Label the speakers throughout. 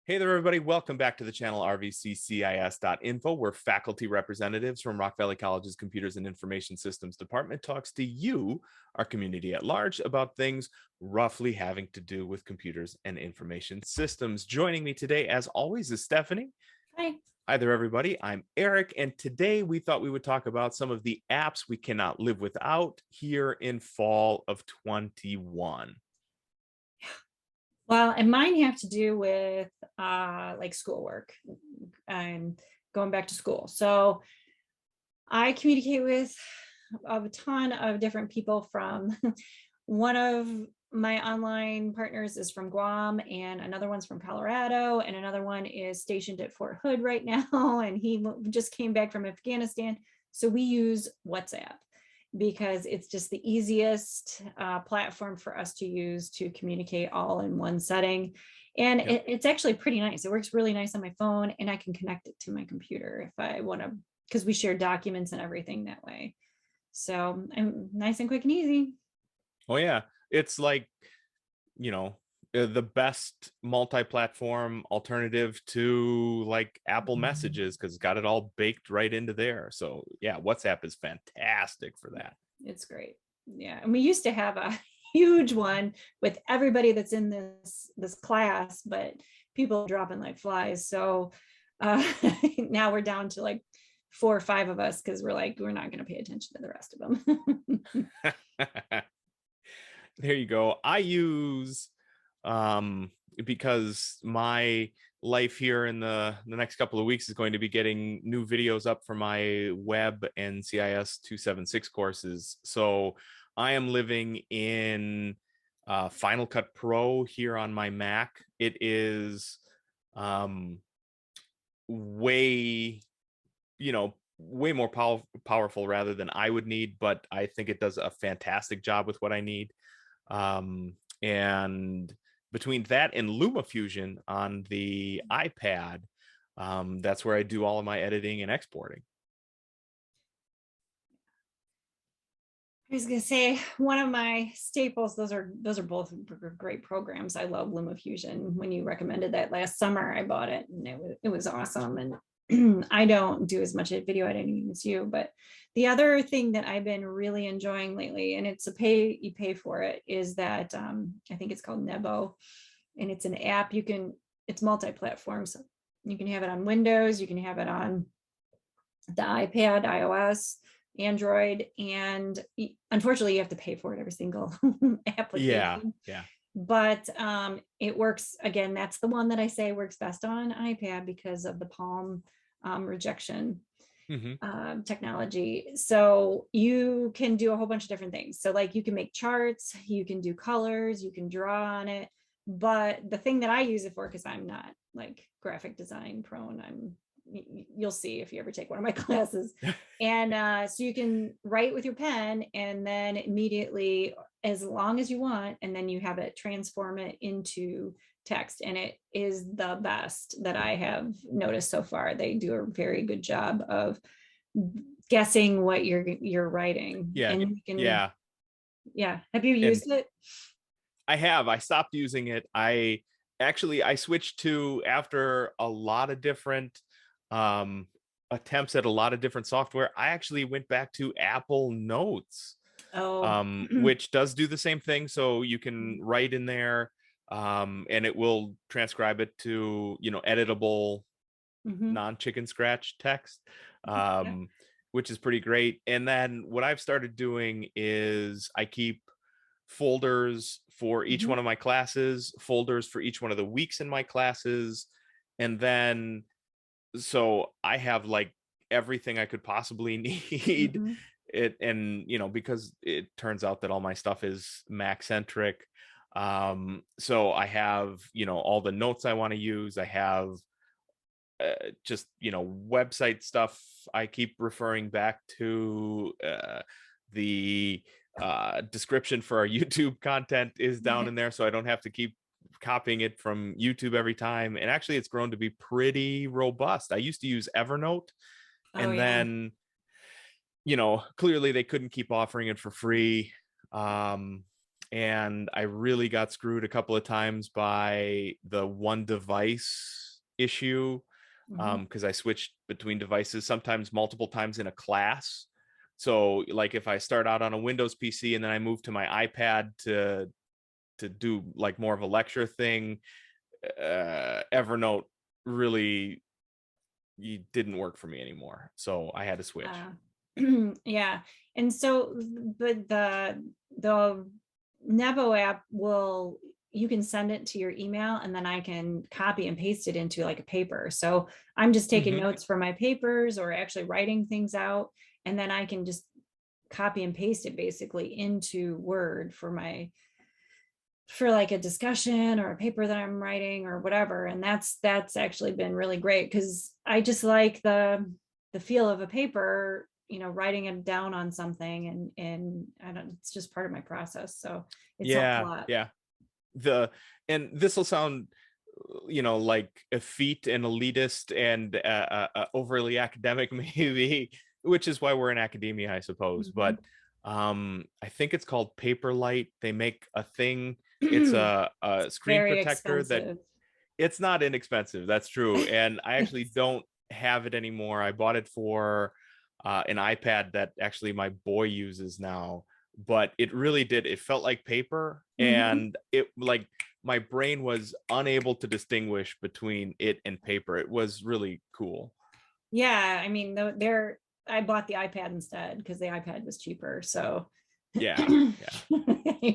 Speaker 1: Hey there, everybody. Welcome back to the channel RVCSIS.info, where faculty representatives from Rock Valley College's Computers and Information Systems Department talks to you, our community at large, about things roughly having to do with computers and information systems. Joining me today, as always, is Stephanie.
Speaker 2: Hi.
Speaker 1: Hi there, everybody. I'm Eric, and today we thought we would talk about some of the apps we cannot live without here in fall of 21.
Speaker 2: Well, and mine have to do with like schoolwork and going back to school. So I communicate with a ton of different people from one of my online partners is from Guam and another one's from Colorado and another one is stationed at Fort Hood right now and he just came back from Afghanistan. So we use WhatsApp because it's just the easiest platform for us to use to communicate all in one setting. And
Speaker 1: Yep.
Speaker 2: it's actually pretty nice. It works really nice on my phone and I can connect it to my computer if I want to, because we share documents and everything that way. So I'm nice and quick and easy.
Speaker 1: Oh, yeah. It's like, the best multi-platform alternative to like Apple Messages because it's got it all baked right into there. So yeah, WhatsApp is fantastic for that.
Speaker 2: It's great. Yeah. And we used to have a huge one with everybody that's in this class, but people dropping like flies. So now we're down to like 4 or 5 of us because we're not going to pay attention to the rest of them.
Speaker 1: There you go. I use because my life here in the next couple of weeks is going to be getting new videos up for my web and CIS 276 courses. So I am living in Final Cut Pro here on my Mac. It is way, way more powerful rather than I would need, but I think it does a fantastic job with what I need. And between that and Lumafusion on the iPad, that's where I do all of my editing and exporting.
Speaker 2: I was gonna say one of my staples. Those are both great programs. I love Lumafusion. When you recommended that last summer, I bought it and it was awesome. And I don't do as much video editing as you, but the other thing that I've been really enjoying lately, and it's you pay for it, is that I think it's called Nebo, and it's an app. It's multi-platform, so you can have it on Windows, you can have it on the iPad, iOS, Android, and unfortunately you have to pay for it every single application.
Speaker 1: Yeah.
Speaker 2: But it works. Again, that's the one that I say works best on iPad because of the palm rejection technology. So you can do a whole bunch of different things. So like you can make charts, you can do colors, you can draw on it. But the thing that I use it for, because I'm not like graphic design prone, you'll see if you ever take one of my classes. And so you can write with your pen and then immediately, as long as you want, and then you have it transform it into text. And it is the best that I have noticed so far. They do a very good job of guessing what you're writing.
Speaker 1: Yeah.
Speaker 2: And you can,
Speaker 1: yeah.
Speaker 2: Have you used it?
Speaker 1: I have. I stopped using it. I switched to, after a lot of different attempts at a lot of different software, I actually went back to Apple Notes, which does do the same thing. So you can write in there and it will transcribe it to, editable, non-chicken scratch text, which is pretty great. And then what I've started doing is I keep folders for each one of my classes, folders for each one of the weeks in my classes, and then so I have like everything I could possibly need. It, and because it turns out that all my stuff is Mac centric, so I have all the notes I want to use. I have just website stuff I keep referring back to. The description for our YouTube content is down in there, so I don't have to keep copying it from YouTube every time. And actually it's grown to be pretty robust. I used to use Evernote, and then clearly they couldn't keep offering it for free. and I really got screwed a couple of times by the one device issue,
Speaker 2: Mhm.
Speaker 1: because I switched between devices sometimes multiple times in a class. So like if I start out on a Windows PC and then I move to my iPad to do like more of a lecture thing, Evernote really didn't work for me anymore. So I had to switch.
Speaker 2: Uh, yeah. And so, but the Nebo app will, you can send it to your email and then I can copy and paste it into like a paper. So I'm just taking
Speaker 1: Hmm.
Speaker 2: notes for my papers or actually writing things out. And then I can just copy and paste it basically into Word for like a discussion or a paper that I'm writing or whatever. And that's actually been really great because I just like the feel of a paper, writing it down on something, and I don't, it's just part of my process. So it's helped a
Speaker 1: Yeah,
Speaker 2: lot.
Speaker 1: yeah. The and this will sound, like effete and elitist and overly academic maybe, which is why we're in academia, I suppose. But
Speaker 2: Mhm.
Speaker 1: I think it's called Paperlight. They make a thing. It's a screen
Speaker 2: Very
Speaker 1: protector that
Speaker 2: expensive.
Speaker 1: it's not inexpensive. That's true. And I actually
Speaker 2: It's-
Speaker 1: don't have it anymore. I bought it for an iPad that actually my boy uses now, but it really did. It felt like paper,
Speaker 2: Mhm.
Speaker 1: and it like my brain was unable to distinguish between it and paper. It was really cool.
Speaker 2: Yeah, I mean, I bought the iPad instead because the iPad was cheaper. So
Speaker 1: Yeah, yeah,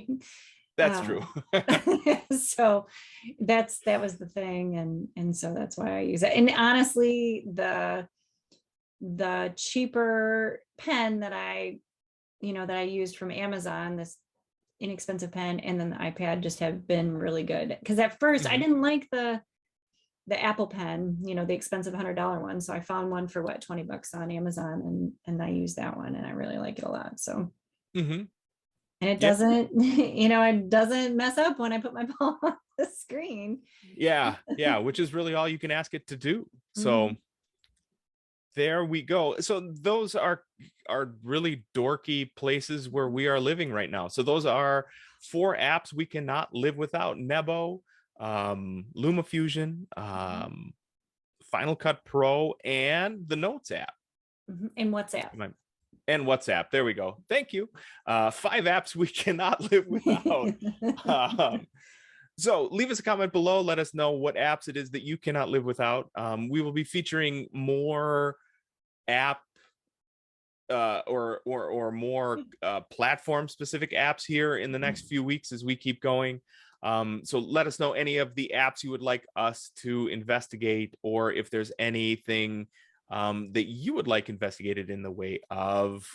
Speaker 1: that's
Speaker 2: uh,
Speaker 1: true.
Speaker 2: so that was the thing, and so that's why I use it. And honestly, the cheaper pen that I used from Amazon, this inexpensive pen, and then the iPad just have been really good. Because at first I
Speaker 1: Mhm.
Speaker 2: didn't like the Apple pen, the expensive $100 one. So I found one for what, $20 on Amazon, and I use that one and I really like it a lot. So,
Speaker 1: Mhm.
Speaker 2: and it
Speaker 1: Yeah.
Speaker 2: doesn't, it doesn't mess up when I put my palm on the screen.
Speaker 1: Yeah. Yeah, which is really all you can ask it to do. So
Speaker 2: Mhm.
Speaker 1: there we go. So those are really dorky places where we are living right now. So those are 4 apps we cannot live without: Nebo, Lumafusion,
Speaker 2: Mhm.
Speaker 1: Final Cut Pro, and the Notes app.
Speaker 2: Mhm. And WhatsApp.
Speaker 1: And WhatsApp. There we go. Thank you. 5 apps we cannot live without. Um, so leave us a comment below. Let us know what apps it is that you cannot live without. We will be featuring more app or more platform specific apps here in the next few weeks as we keep going. So let us know any of the apps you would like us to investigate, or if there's anything that you would like investigated in the way of,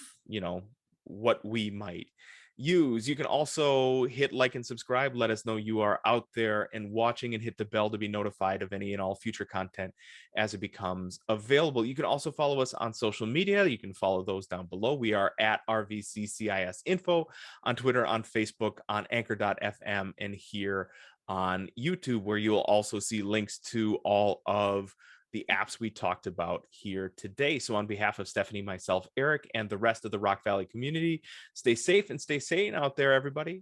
Speaker 1: what we might use. You can also hit like and subscribe. Let us know you are out there and watching, and hit the bell to be notified of any and all future content as it becomes available. You can also follow us on social media. You can follow those down below. We are at RVCCIS Info on Twitter, on Facebook, on Anchor.fm, and here on YouTube, where you will also see links to all of the apps we talked about here today. So on behalf of Stephanie, myself, Eric, and the rest of the Rock Valley community, stay safe and stay sane out there, everybody.